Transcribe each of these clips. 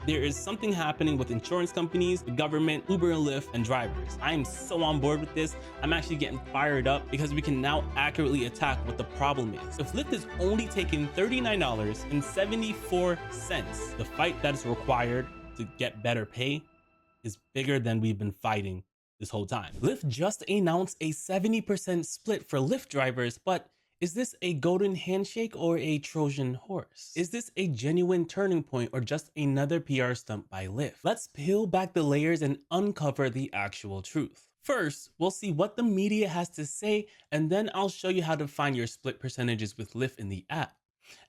There is something happening with insurance companies, the government, Uber and Lyft, and drivers. I am so on board with this. I'm actually getting fired up because we can now accurately attack what the problem is. If Lyft is only taking $39.74, the fight that is required to get better pay is bigger than we've been fighting this whole time. Lyft just announced a 70% split for Lyft drivers, but is this a golden handshake or a Trojan horse? Is this a genuine turning point or just another PR stunt by Lyft? Let's peel back the layers and uncover the actual truth. First, we'll see what the media has to say, and then I'll show you how to find your split percentages with Lyft in the app.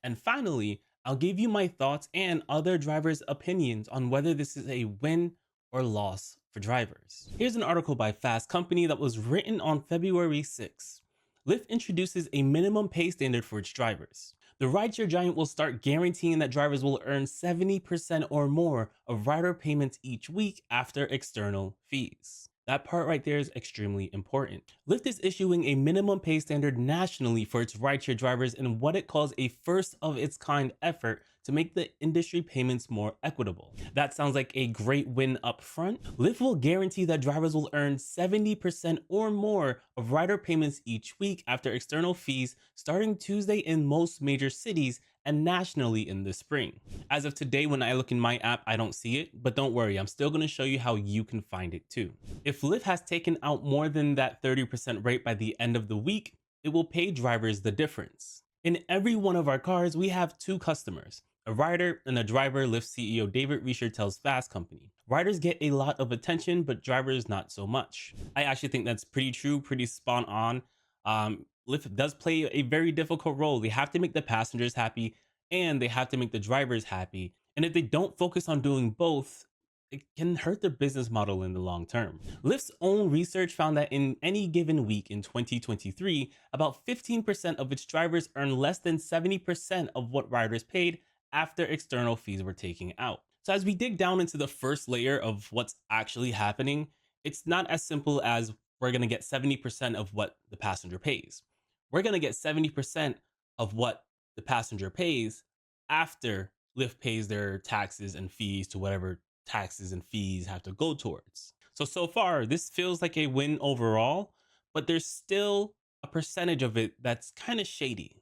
And finally, I'll give you my thoughts and other drivers' opinions on whether this is a win or loss for drivers. Here's an article by Fast Company that was written on February 6th. Lyft introduces a minimum pay standard for its drivers. The rideshare giant will start guaranteeing that drivers will earn 70% or more of rider payments each week after external fees. That part right there is extremely important. Lyft is issuing a minimum pay standard nationally for its rideshare drivers in what it calls a first of its kind effort to make the industry payments more equitable. That sounds like a great win up front. Lyft will guarantee that drivers will earn 70% or more of rider payments each week after external fees starting Tuesday in most major cities and nationally in the spring. As of today, when I look in my app, I don't see it, but don't worry, I'm still gonna show you how you can find it too. If Lyft has taken out more than that 30% rate by the end of the week, it will pay drivers the difference. In every one of our cars, we have two customers, a rider and a driver. Lyft CEO David Risher tells Fast Company. Riders get a lot of attention, but drivers not so much. I actually think that's pretty true, pretty spot on. Lyft does play a very difficult role. They have to make the passengers happy and they have to make the drivers happy. And if they don't focus on doing both, it can hurt their business model in the long term. Lyft's own research found that in any given week in 2023, about 15% of its drivers earned less than 70% of what riders paid after external fees were taken out. So as we dig down into the first layer of what's actually happening, it's not as simple as we're gonna get 70% of what the passenger pays. We're gonna get 70% of what the passenger pays after Lyft pays their taxes and fees to whatever taxes and fees have to go towards. So far, this feels like a win overall, but there's still a percentage of it that's kind of shady.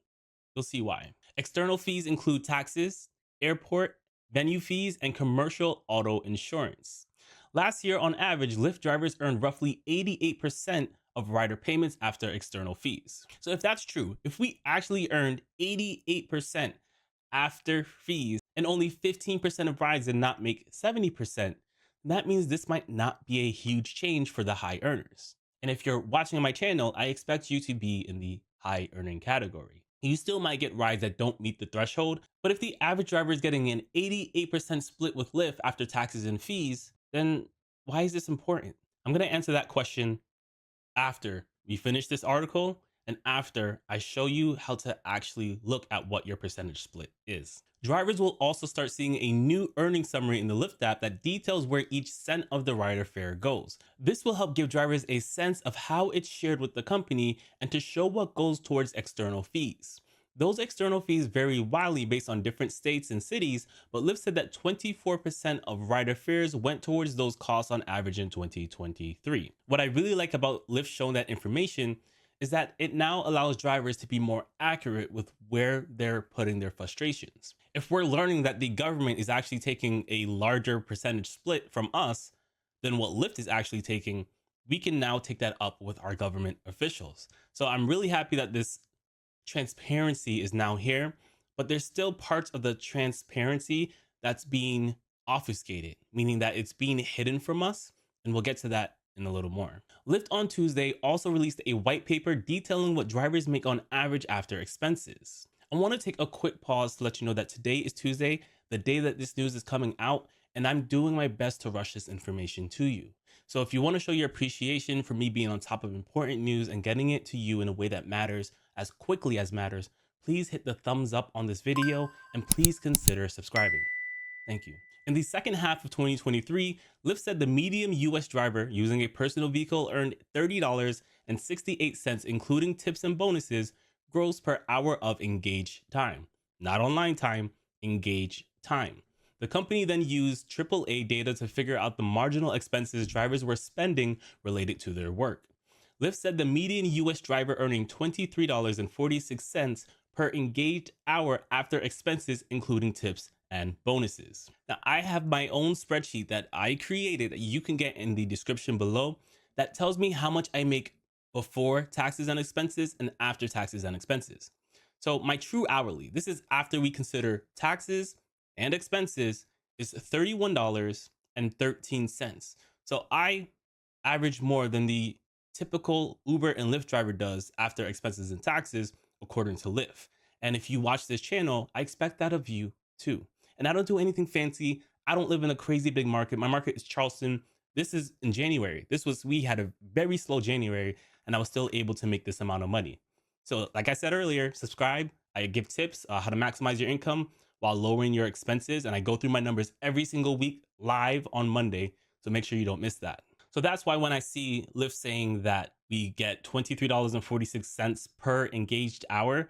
You'll see why. External fees include taxes, airport, venue fees, and commercial auto insurance. Last year, on average, Lyft drivers earned roughly 88% of rider payments after external fees. So if that's true, if we actually earned 88% after fees and only 15% of rides did not make 70%, that means this might not be a huge change for the high earners. And if you're watching on my channel, I expect you to be in the high earning category. You still might get rides that don't meet the threshold, but if the average driver is getting an 88% split with Lyft after taxes and fees, then why is this important? I'm gonna answer that question after we finish this article and after I show you how to actually look at what your percentage split is. Drivers will also start seeing a new earnings summary in the Lyft app that details where each cent of the rider fare goes. This will help give drivers a sense of how it's shared with the company and to show what goes towards external fees. Those external fees vary wildly based on different states and cities, but Lyft said that 24% of rider fares went towards those costs on average in 2023. What I really like about Lyft showing that information is that it now allows drivers to be more accurate with where they're putting their frustrations. If we're learning that the government is actually taking a larger percentage split from us than what Lyft is actually taking, we can now take that up with our government officials. So I'm really happy that this transparency is now here, but there's still parts of the transparency that's being obfuscated, meaning that it's being hidden from us, and we'll get to that in a little more. Lyft on Tuesday also released a white paper detailing what drivers make on average after expenses. I want to take a quick pause to let you know that today is Tuesday, the day that this news is coming out, and I'm doing my best to rush this information to you. So if you want to show your appreciation for me being on top of important news and getting it to you in a way that matters as quickly as matters, please hit the thumbs up on this video and please consider subscribing. Thank you. In the second half of 2023, Lyft said the median US driver using a personal vehicle earned $30.68, including tips and bonuses, gross per hour of engaged time. Not online time, engaged time. The company then used AAA data to figure out the marginal expenses drivers were spending related to their work. Lyft said the median US driver earning $23.46 per engaged hour after expenses, including tips and bonuses. Now, I have my own spreadsheet that I created that you can get in the description below that tells me how much I make before taxes and expenses and after taxes and expenses. So, my true hourly, this is after we consider taxes and expenses, is $31.13. So, I average more than the typical Uber and Lyft driver does after expenses and taxes, according to Lyft. And if you watch this channel, I expect that of you too. And I don't do anything fancy. I don't live in a crazy big market. My market is Charleston. This is in January. We had a very slow January and I was still able to make this amount of money. So like I said earlier, subscribe. I give tips how to maximize your income while lowering your expenses. And I go through my numbers every single week live on Monday. So make sure you don't miss that. So that's why when I see Lyft saying that we get $23.46 per engaged hour,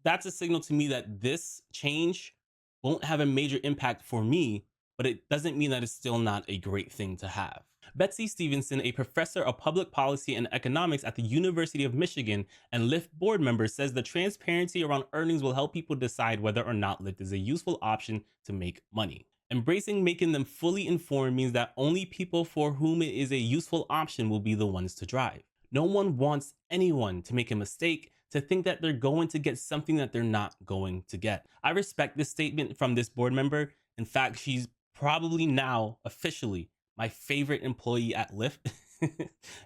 that's a signal to me that this change won't have a major impact for me, but it doesn't mean that it's still not a great thing to have. Betsy Stevenson, a professor of public policy and economics at the University of Michigan and Lyft board member, says the transparency around earnings will help people decide whether or not Lyft is a useful option to make money. Embracing making them fully informed means that only people for whom it is a useful option will be the ones to drive. No one wants anyone to make a mistake, to think that they're going to get something that they're not going to get. I respect this statement from this board member. In fact, she's probably now officially my favorite employee at Lyft.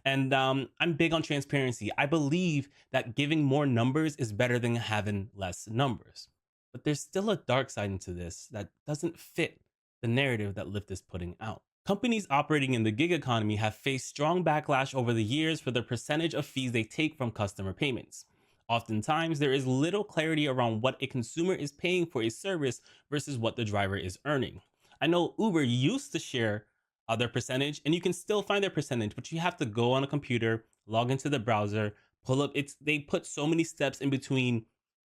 And I'm big on transparency. I believe that giving more numbers is better than having less numbers. But there's still a dark side into this that doesn't fit the narrative that Lyft is putting out. Companies operating in the gig economy have faced strong backlash over the years for the percentage of fees they take from customer payments. Oftentimes, there is little clarity around what a consumer is paying for a service versus what the driver is earning. I know Uber used to share their percentage, and you can still find their percentage, but you have to go on a computer, log into the browser, pull up. They put so many steps in between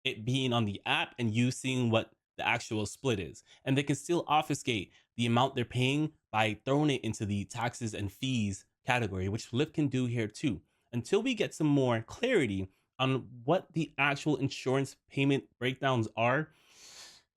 it being on the app and you seeing what the actual split is. And they can still obfuscate the amount they're paying by throwing it into the taxes and fees category, which Lyft can do here too. Until we get some more clarity on what the actual insurance payment breakdowns are,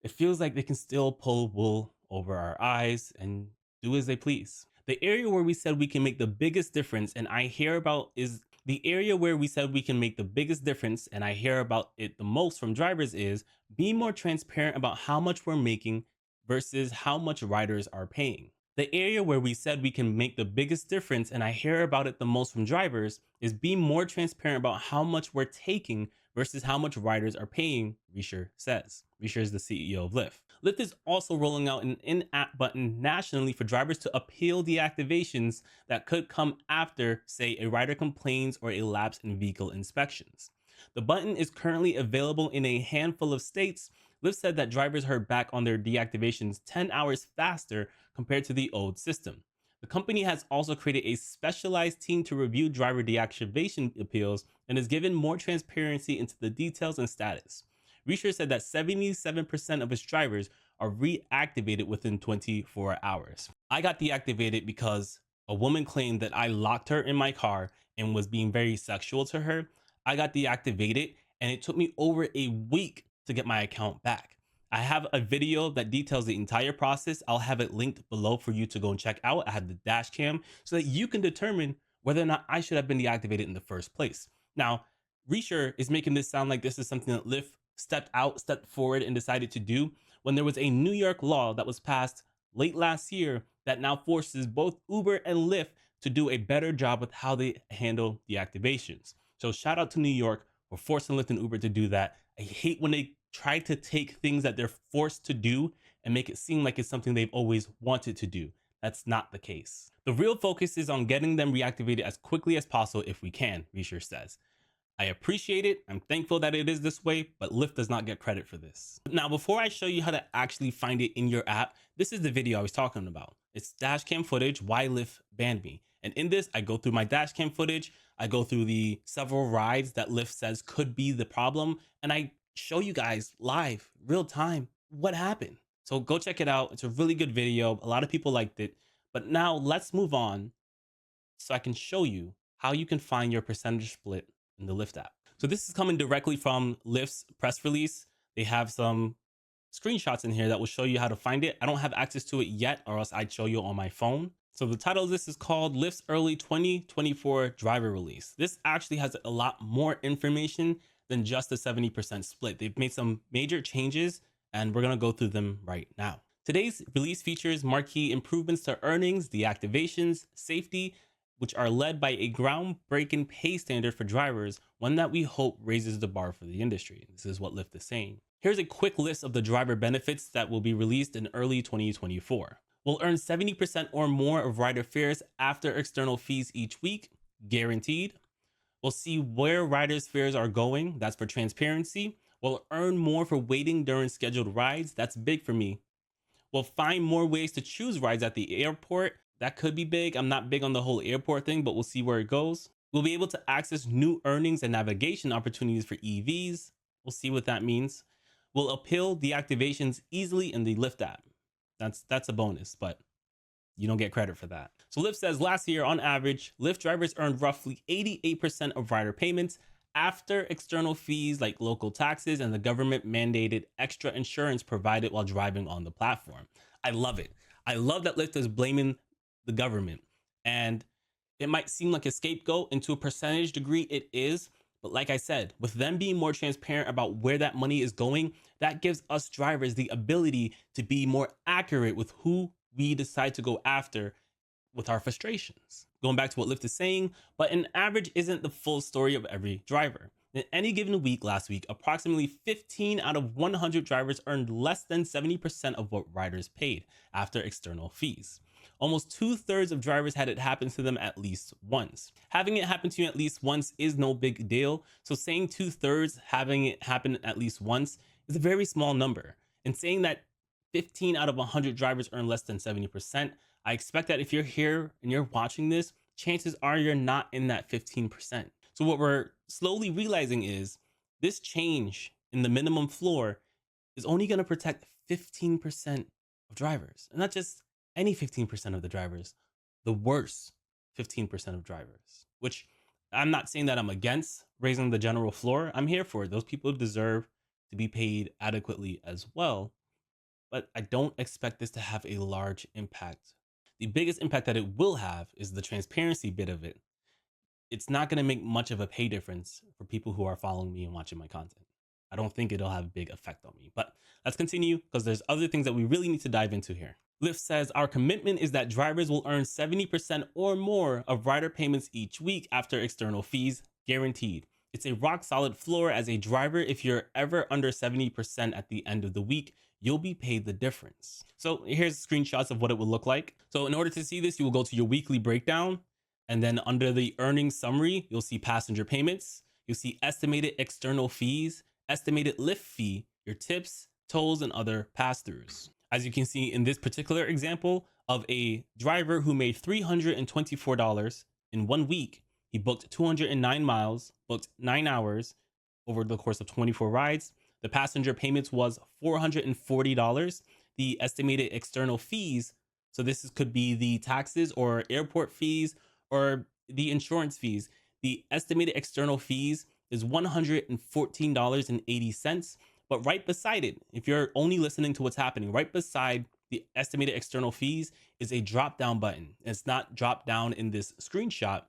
it feels like they can still pull wool over our eyes and do as they please. The area where we said we can make the biggest difference, and I hear about is the area where we said we can make the biggest difference, and I hear about it the most from drivers, is be more transparent about how much we're making versus how much riders are paying. The area where we said we can make the biggest difference, and I hear about it the most from drivers, is be more transparent about how much we're taking versus how much riders are paying, Risher says. Risher is the CEO of Lyft. Lyft is also rolling out an in-app button nationally for drivers to appeal deactivations that could come after, say, a rider complains or a lapse in vehicle inspections. The button is currently available in a handful of states. Lyft said that drivers heard back on their deactivations 10 hours faster compared to the old system. The company has also created a specialized team to review driver deactivation appeals and has given more transparency into the details and status. Research said that 77% of its drivers are reactivated within 24 hours. I got deactivated because a woman claimed that I locked her in my car and was being very sexual to her. I got deactivated and it took me over a week to get my account back. I have a video that details the entire process. I'll have it linked below for you to go and check out. I have the dash cam so that you can determine whether or not I should have been deactivated in the first place. Now, Risher is making this sound like this is something that Lyft stepped forward and decided to do when there was a New York law that was passed late last year that now forces both Uber and Lyft to do a better job with how they handle deactivations. So shout out to New York for forcing Lyft and Uber to do that. I hate when they try to take things that they're forced to do and make it seem like it's something they've always wanted to do. That's not the case. The real focus is on getting them reactivated as quickly as possible if we can, Risher says. I appreciate it. I'm thankful that it is this way, but Lyft does not get credit for this. Now, before I show you how to actually find it in your app, this is the video I was talking about. It's dashcam footage, why Lyft banned me. And in this, I go through my dashcam footage. I go through the several rides that Lyft says could be the problem. And I show you guys live, real time, what happened. So go check it out. It's a really good video. A lot of people liked it. But now let's move on so I can show you how you can find your percentage split in the Lyft app. So this is coming directly from Lyft's press release. They have some screenshots in here that will show you how to find it. I don't have access to it yet, or else I'd show you on my phone. So the title of this is called Lyft's Early 2024 Driver Release. This actually has a lot more information than just the 70% split. They've made some major changes, and we're gonna go through them right now. Today's release features marquee improvements to earnings, deactivations, safety, which are led by a groundbreaking pay standard for drivers, one that we hope raises the bar for the industry. This is what Lyft is saying. Here's a quick list of the driver benefits that will be released in early 2024. We'll earn 70% or more of rider fares after external fees each week, guaranteed. We'll see where riders' fares are going. That's for transparency. We'll earn more for waiting during scheduled rides. That's big for me. We'll find more ways to choose rides at the airport. That could be big. I'm not big on the whole airport thing, but we'll see where it goes. We'll be able to access new earnings and navigation opportunities for EVs. We'll see what that means. We'll appeal deactivations easily in the Lyft app. That's a bonus, but you don't get credit for that. So Lyft says last year, on average, Lyft drivers earned roughly 88% of rider payments after external fees like local taxes and the government mandated extra insurance provided while driving on the platform. I love it. I love that Lyft is blaming the government. And it might seem like a scapegoat, and to a percentage degree it is. But like I said, with them being more transparent about where that money is going, that gives us drivers the ability to be more accurate with who we decide to go after with our frustrations. Going back to what Lyft is saying, but an average isn't the full story of every driver. In any given week last week, approximately 15 out of 100 drivers earned less than 70% of what riders paid after external fees. Almost 2/3 of drivers had it happen to them at least once. Having it happen to you at least once is no big deal. So saying 2/3 having it happen at least once is a very small number. And saying that 15 out of 100 drivers earn less than 70%, I expect that if you're here and you're watching this, chances are you're not in that 15%. So what we're slowly realizing is this change in the minimum floor is only going to protect 15% of drivers, and not just any 15% of the drivers, the worst 15% of drivers, which I'm not saying that I'm against raising the general floor. I'm here for it. Those people deserve to be paid adequately as well. But I don't expect this to have a large impact. The biggest impact that it will have is the transparency bit of it. It's not going to make much of a pay difference for people who are following me and watching my content. I don't think it'll have a big effect on me, but let's continue because there's other things that we really need to dive into here. Lyft says our commitment is that drivers will earn 70% or more of rider payments each week after external fees, guaranteed. It's a rock solid floor as a driver. If you're ever under 70% at the end of the week, you'll be paid the difference. So here's screenshots of what it will look like. So in order to see this, you will go to your weekly breakdown, and then under the earnings summary, you'll see passenger payments. You'll see estimated external fees, estimated Lyft fee, your tips, tolls, and other pass-throughs. As you can see in this particular example of a driver who made $324 in 1 week, he booked 209 miles, booked 9 hours over the course of 24 rides. The passenger payments was $440. The estimated external fees, so could be the taxes or airport fees or the insurance fees. The estimated external fees is $114.80. But right beside it, if you're only listening to what's happening, right beside the estimated external fees is a drop down button. It's not dropped down in this screenshot,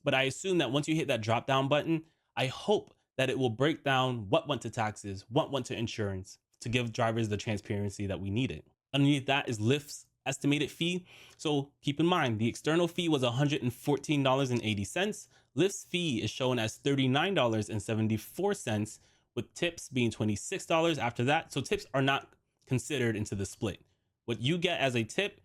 but I assume that once you hit that drop down button, I hope that it will break down what went to taxes, what went to insurance, to give drivers the transparency that we needed. Underneath that is Lyft's estimated fee. So keep in mind, the external fee was $114.80. Lyft's fee is shown as $39.74, with tips being $26 after that. So tips are not considered into the split. What you get as a tip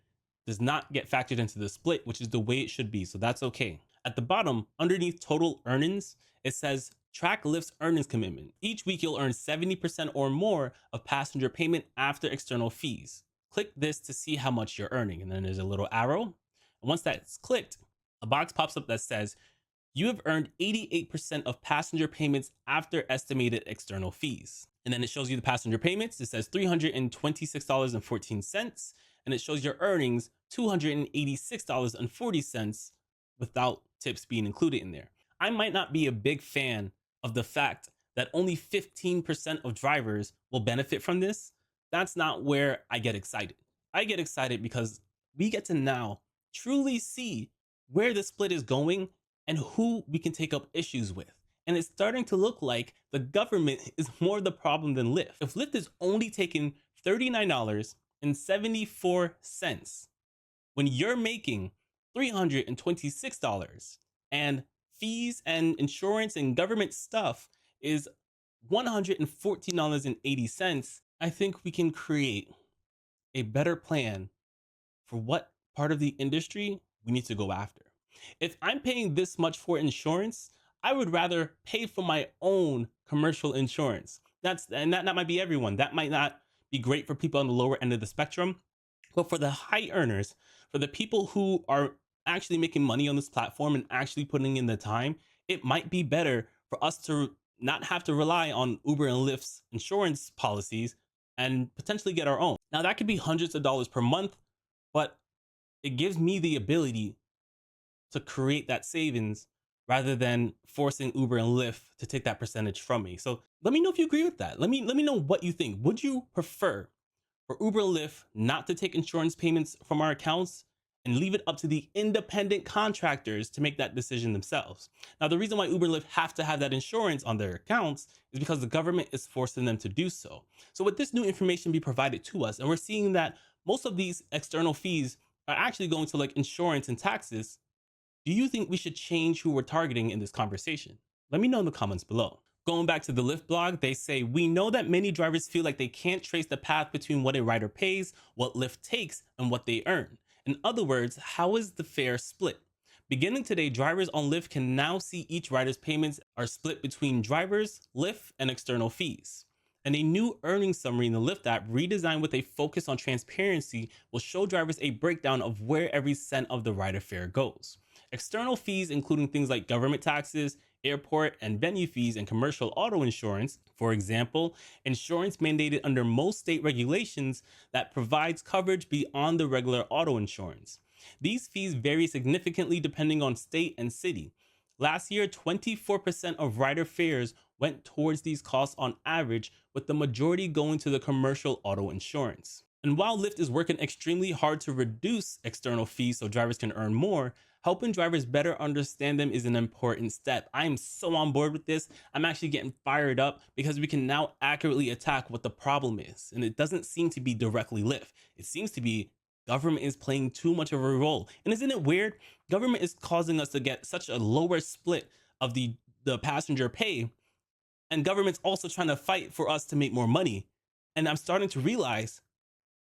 does not get factored into the split, which is the way it should be. So that's okay. At the bottom, underneath total earnings, it says track Lyft's earnings commitment. Each week you'll earn 70% or more of passenger payment after external fees. Click this to see how much you're earning. And then there's a little arrow. And once that's clicked, a box pops up that says you have earned 88% of passenger payments after estimated external fees. And then it shows you the passenger payments. It says $326.14. And it shows your earnings, $286.40 without tips being included in there. I might not be a big fan of the fact that only 15% of drivers will benefit from this. That's not where I get excited. I get excited because we get to now truly see where the split is going and who we can take up issues with. And it's starting to look like the government is more the problem than Lyft. If Lyft is only taking $39.74 when you're making $326 and fees and insurance and government stuff is $114.80, I think we can create a better plan for what part of the industry we need to go after. If I'm paying this much for insurance, I would rather pay for my own commercial insurance. That might be everyone. That might not be great for people on the lower end of the spectrum, but for the high earners, for the people who are actually making money on this platform and actually putting in the time, it might be better for us to not have to rely on Uber and Lyft's insurance policies and potentially get our own. Now, that could be hundreds of dollars per month, but it gives me the ability to create that savings rather than forcing Uber and Lyft to take that percentage from me. So let me know if you agree with that. Let me know what you think. Would you prefer for Uber and Lyft not to take insurance payments from our accounts and leave it up to the independent contractors to make that decision themselves? Now, the reason why Uber and Lyft have to have that insurance on their accounts is because the government is forcing them to do so. So with this new information be provided to us, and we're seeing that most of these external fees are actually going to like insurance and taxes, do you think we should change who we're targeting in this conversation? Let me know in the comments below. Going back to the Lyft blog, they say, we know that many drivers feel like they can't trace the path between what a rider pays, what Lyft takes, and what they earn. In other words, how is the fare split? Beginning today, drivers on Lyft can now see each rider's payments are split between drivers, Lyft, and external fees. And a new earnings summary in the Lyft app, redesigned with a focus on transparency, will show drivers a breakdown of where every cent of the rider fare goes. External fees, including things like government taxes, airport and venue fees, and commercial auto insurance, for example, insurance mandated under most state regulations that provides coverage beyond the regular auto insurance. These fees vary significantly depending on state and city. Last year, 24% of rider fares went towards these costs on average, with the majority going to the commercial auto insurance. And while Lyft is working extremely hard to reduce external fees so drivers can earn more, helping drivers better understand them is an important step. I am so on board with this. I'm actually getting fired up because we can now accurately attack what the problem is. And it doesn't seem to be directly Lyft. It seems to be government is playing too much of a role. And isn't it weird? Government is causing us to get such a lower split of the passenger pay, and government's also trying to fight for us to make more money. And I'm starting to realize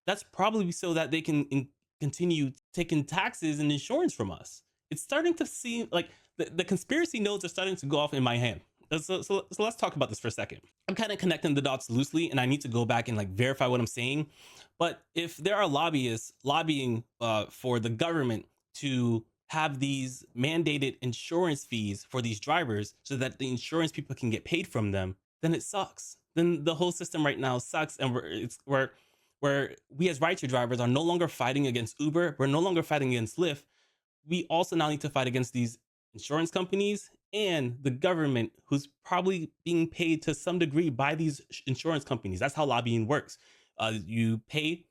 that's probably so that they can continue taking taxes and insurance from us. It's starting to seem like the conspiracy nodes are starting to go off in my hand. So let's talk about this for a second. I'm kind of connecting the dots loosely, and I need to go back and like verify what I'm saying. But if there are lobbyists lobbying for the government to have these mandated insurance fees for these drivers so that the insurance people can get paid from them, then it sucks. Then the whole system right now sucks, and where we as rideshare drivers are no longer fighting against Uber, we're no longer fighting against Lyft. We also now need to fight against these insurance companies and the government, who's probably being paid to some degree by these insurance companies. That's how lobbying works. You pay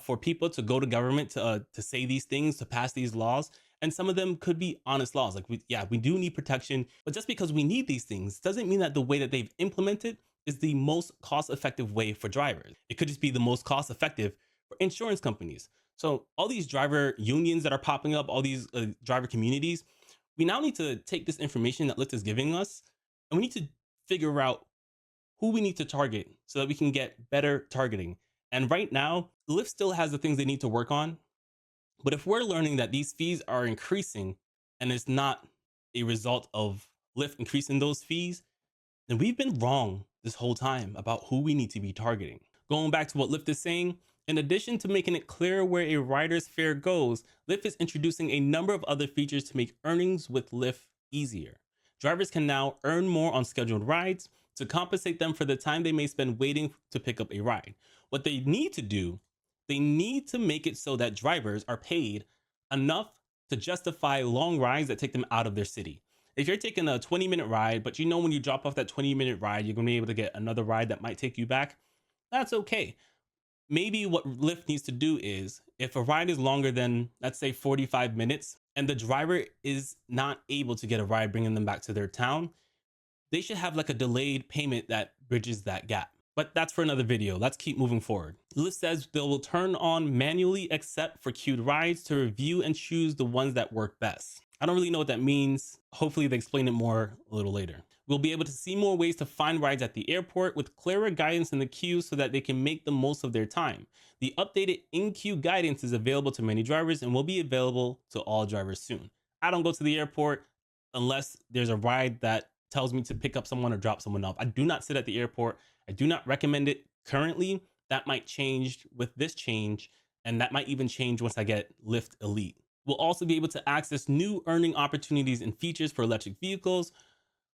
for people to go to government to say these things, to pass these laws. And some of them could be honest laws. Like, we do need protection, but just because we need these things doesn't mean that the way that they've implemented is the most cost-effective way for drivers. It could just be the most cost-effective for insurance companies. So all these driver unions that are popping up, all these driver communities, we now need to take this information that Lyft is giving us, and we need to figure out who we need to target so that we can get better targeting. And right now, Lyft still has the things they need to work on. But if we're learning that these fees are increasing and it's not a result of Lyft increasing those fees, then we've been wrong this whole time about who we need to be targeting. Going back to what Lyft is saying, in addition to making it clear where a rider's fare goes, Lyft is introducing a number of other features to make earnings with Lyft easier. Drivers can now earn more on scheduled rides to compensate them for the time they may spend waiting to pick up a ride. What they need to do, they need to make it so that drivers are paid enough to justify long rides that take them out of their city. If you're taking a 20-minute ride, but you know when you drop off that 20-minute ride, you're going to be able to get another ride that might take you back, that's okay. Maybe what Lyft needs to do is if a ride is longer than, let's say, 45 minutes and the driver is not able to get a ride bringing them back to their town, they should have like a delayed payment that bridges that gap. But that's for another video. Let's keep moving forward. Lyft says they will turn on manually accept for queued rides to review and choose the ones that work best. I don't really know what that means. Hopefully they explain it more a little later. We'll be able to see more ways to find rides at the airport with clearer guidance in the queue so that they can make the most of their time. The updated in-queue guidance is available to many drivers and will be available to all drivers soon. I don't go to the airport unless there's a ride that tells me to pick up someone or drop someone off. I do not sit at the airport. I do not recommend it currently. That might change with this change, and that might even change once I get Lyft Elite. We'll also be able to access new earning opportunities and features for electric vehicles.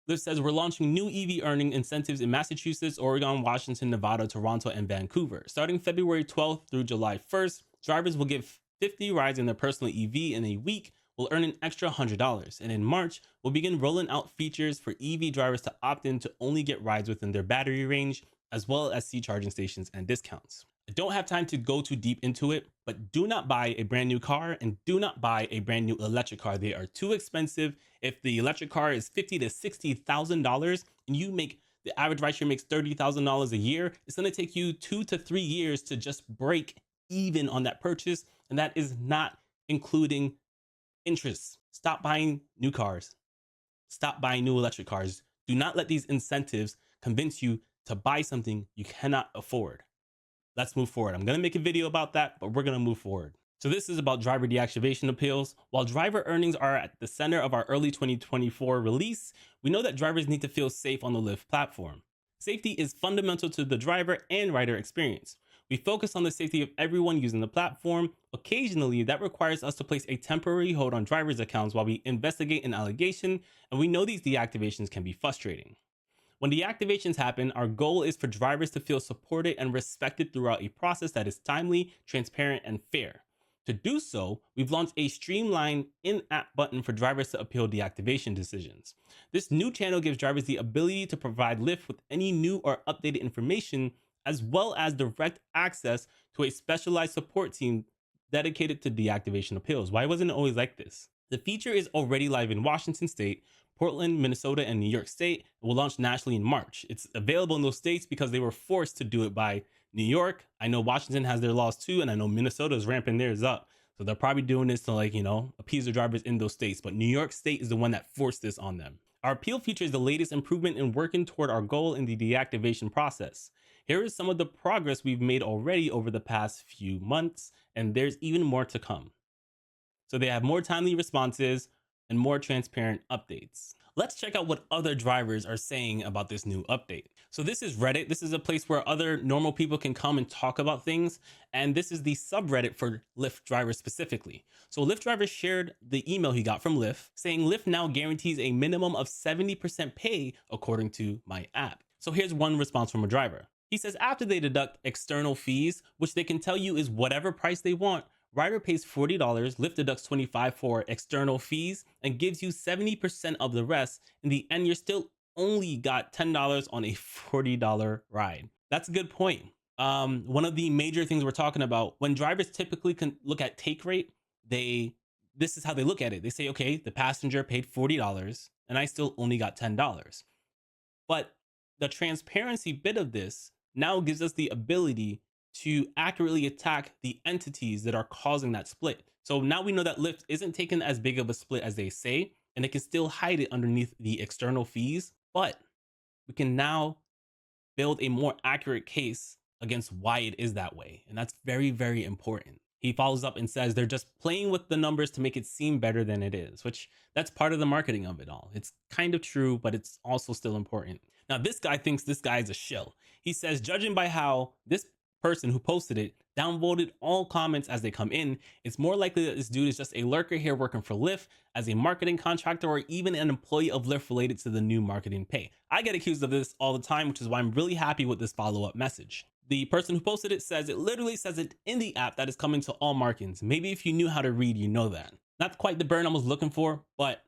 Lyft says we're launching new EV earning incentives in Massachusetts, Oregon, Washington, Nevada, Toronto, and Vancouver. Starting February 12th through July 1st, drivers will get 50 rides in their personal EV in a week, will earn an extra $100. And in March, we'll begin rolling out features for EV drivers to opt in to only get rides within their battery range, as well as see charging stations and discounts. I don't have time to go too deep into it, but do not buy a brand new car and do not buy a brand new electric car. They are too expensive. If the electric car is $50,000 to $60,000 and you make the average ride share makes $30,000 a year, it's going to take you 2 to 3 years to just break even on that purchase, and that is not including interest. Stop buying new cars. Stop buying new electric cars. Do not let these incentives convince you to buy something you cannot afford. Let's move forward. I'm going to make a video about that, but we're going to move forward. So this is about driver deactivation appeals. While driver earnings are at the center of our early 2024 release, we know that drivers need to feel safe on the Lyft platform. Safety is fundamental to the driver and rider experience. We focus on the safety of everyone using the platform. Occasionally, that requires us to place a temporary hold on drivers' accounts while we investigate an allegation, and we know these deactivations can be frustrating. When deactivations happen, our goal is for drivers to feel supported and respected throughout a process that is timely, transparent, and fair. To do so, we've launched a streamlined in-app button for drivers to appeal deactivation decisions. This new channel gives drivers the ability to provide Lyft with any new or updated information, as well as direct access to a specialized support team dedicated to deactivation appeals. Why wasn't it always like this? The feature is already live in Washington State, Portland, Minnesota, and New York State. It will launch nationally in March. It's available in those states because they were forced to do it by New York. I know Washington has their laws too, and I know Minnesota is ramping theirs up. So they're probably doing this to appease the drivers in those states. But New York State is the one that forced this on them. Our appeal feature is the latest improvement in working toward our goal in the deactivation process. Here is some of the progress we've made already over the past few months, and there's even more to come. So they have more timely responses and more transparent updates. Let's check out what other drivers are saying about this new update. So this is Reddit. This is a place where other normal people can come and talk about things. And this is the subreddit for Lyft drivers specifically. So Lyft driver shared the email he got from Lyft saying Lyft now guarantees a minimum of 70% pay according to my app. So here's one response from a driver. He says after they deduct external fees, which they can tell you is whatever price they want, rider pays $40, Lyft deducts $25 for external fees and gives you 70% of the rest. In the end, you're still only got $10 on a $40 ride. That's a good point. One of the major things we're talking about, when drivers typically can look at take rate, this is how they look at it. They say, okay, the passenger paid $40 and I still only got $10. But the transparency bit of this now gives us the ability to accurately attack the entities that are causing that split. So now we know that Lyft isn't taking as big of a split as they say, and they can still hide it underneath the external fees, but we can now build a more accurate case against why it is that way. And that's very, very important. He follows up and says they're just playing with the numbers to make it seem better than it is, which that's part of the marketing of it all. It's kind of true, but it's also still important. Now, this guy thinks this guy is a shill. He says, judging by how this person who posted it downvoted all comments as they come in, it's more likely that this dude is just a lurker here working for Lyft as a marketing contractor or even an employee of Lyft related to the new marketing pay. I get accused of this all the time, which is why I'm really happy with this follow-up message. The person who posted it says it literally says it in the app that is coming to all markings. Maybe if you knew how to read, you know that. Not quite the burn I was looking for, but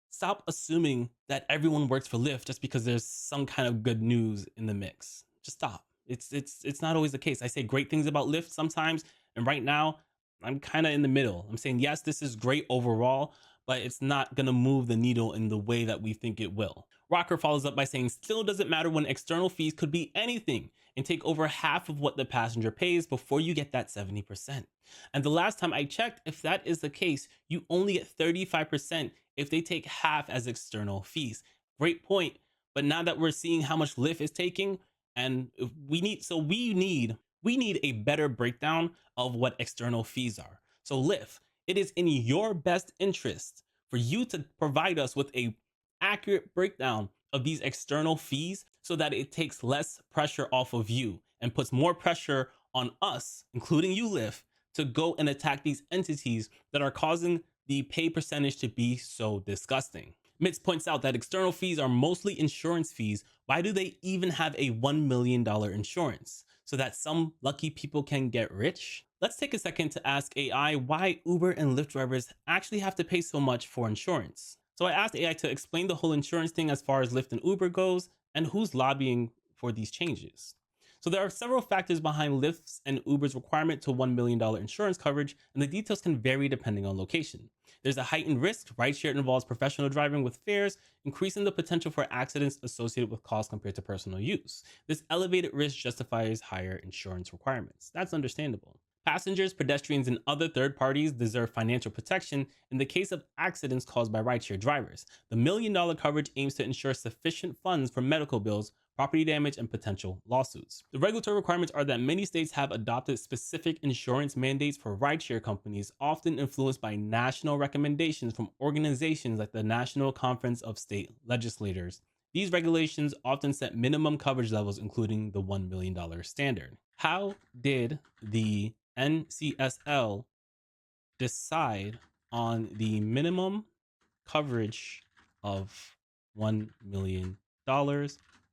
stop assuming that everyone works for Lyft just because there's some kind of good news in the mix. Just stop. It's not always the case. I say great things about Lyft sometimes, and right now I'm kind of in the middle. I'm saying yes, this is great overall, but it's not gonna move the needle in the way that we think it will. Rocker follows up by saying, still doesn't matter when external fees could be anything and take over half of what the passenger pays before you get that 70%. And the last time I checked, if that is the case, you only get 35% if they take half as external fees. Great point. But now that we're seeing how much Lyft is taking, and we need a better breakdown of what external fees are. So Lyft, it is in your best interest for you to provide us with a accurate breakdown of these external fees so that it takes less pressure off of you and puts more pressure on us, including you, Lyft, to go and attack these entities that are causing the pay percentage to be so disgusting. Mitz points out that external fees are mostly insurance fees. Why do they even have a $1 million insurance? So that some lucky people can get rich? Let's take a second to ask AI why Uber and Lyft drivers actually have to pay so much for insurance. So I asked AI to explain the whole insurance thing as far as Lyft and Uber goes and who's lobbying for these changes. So there are several factors behind Lyft's and Uber's requirement to $1 million insurance coverage, and the details can vary depending on location. There's a heightened risk. Rideshare involves professional driving with fares, increasing the potential for accidents associated with costs compared to personal use. This elevated risk justifies higher insurance requirements. That's understandable. Passengers, pedestrians, and other third parties deserve financial protection in the case of accidents caused by rideshare drivers. The $1 million coverage aims to ensure sufficient funds for medical bills, property damage, and potential lawsuits. The regulatory requirements are that many states have adopted specific insurance mandates for rideshare companies, often influenced by national recommendations from organizations like the National Conference of State Legislators. These regulations often set minimum coverage levels, including the $1 million standard. How did the NCSL decide on the minimum coverage of $1 million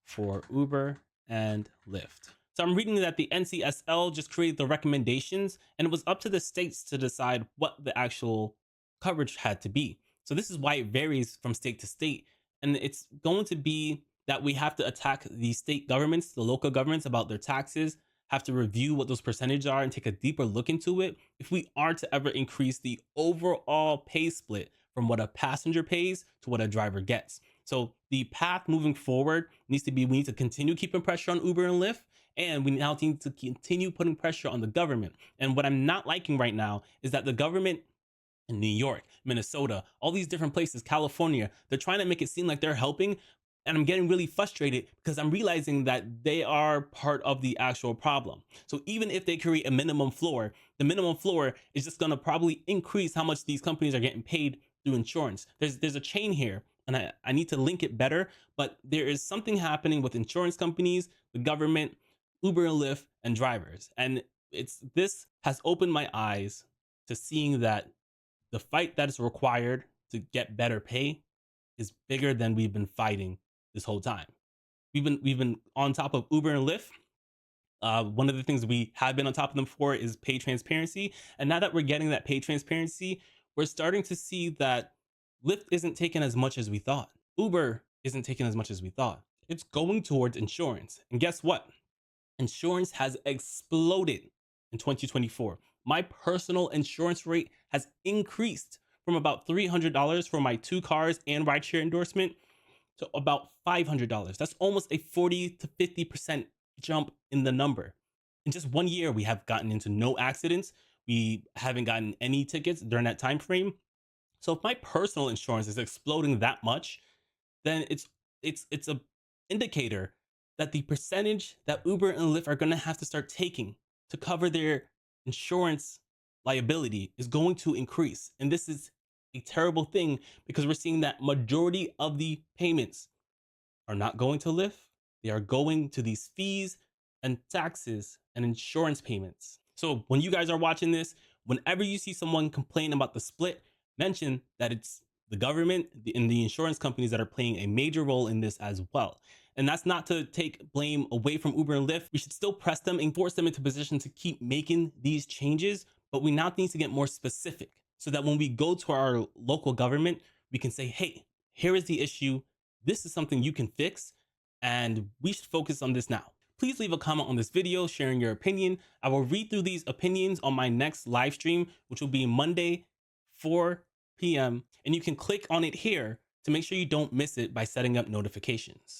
for Uber and Lyft? So I'm reading that the NCSL just created the recommendations and it was up to the states to decide what the actual coverage had to be. So this is why it varies from state to state. And it's going to be that we have to attack the state governments, the local governments about their taxes, have to review what those percentages are and take a deeper look into it if we are to ever increase the overall pay split from what a passenger pays to what a driver gets. So the path moving forward needs to be, we need to continue keeping pressure on Uber and Lyft, and we now need to continue putting pressure on the government. And what I'm not liking right now is that the government in New York, Minnesota, all these different places, California, they're trying to make it seem like they're helping. And I'm getting really frustrated because I'm realizing that they are part of the actual problem. So even if they create a minimum floor, the minimum floor is just going to probably increase how much these companies are getting paid through insurance. There's a chain here, and I need to link it better, but there is something happening with insurance companies, the government, Uber and Lyft, and drivers. And this has opened my eyes to seeing that the fight that is required to get better pay is bigger than we've been fighting this whole time. We've been on top of Uber and Lyft. One of the things we have been on top of them for is pay transparency. And now that we're getting that pay transparency, we're starting to see that Lyft isn't taking as much as we thought. Uber isn't taking as much as we thought. It's going towards insurance. And guess what? Insurance has exploded in 2024. My personal insurance rate has increased from about $300 for my 2 cars and rideshare endorsement to about $500. That's almost a 40 to 50% jump in the number. In just 1 year, we have gotten into no accidents. We haven't gotten any tickets during that time frame. So if my personal insurance is exploding that much, then it's a indicator that the percentage that Uber and Lyft are going to have to start taking to cover their insurance liability is going to increase. And this is a terrible thing because we're seeing that majority of the payments are not going to Lyft. They are going to these fees and taxes and insurance payments. So when you guys are watching this, whenever you see someone complain about the split, mention that it's the government and the insurance companies that are playing a major role in this as well. And that's not to take blame away from Uber and Lyft. We should still press them and force them into position to keep making these changes. But we now need to get more specific so that when we go to our local government, we can say, hey, here is the issue. This is something you can fix, and we should focus on this now. Please leave a comment on this video sharing your opinion. I will read through these opinions on my next live stream, which will be Monday, 4 p.m. And you can click on it here to make sure you don't miss it by setting up notifications.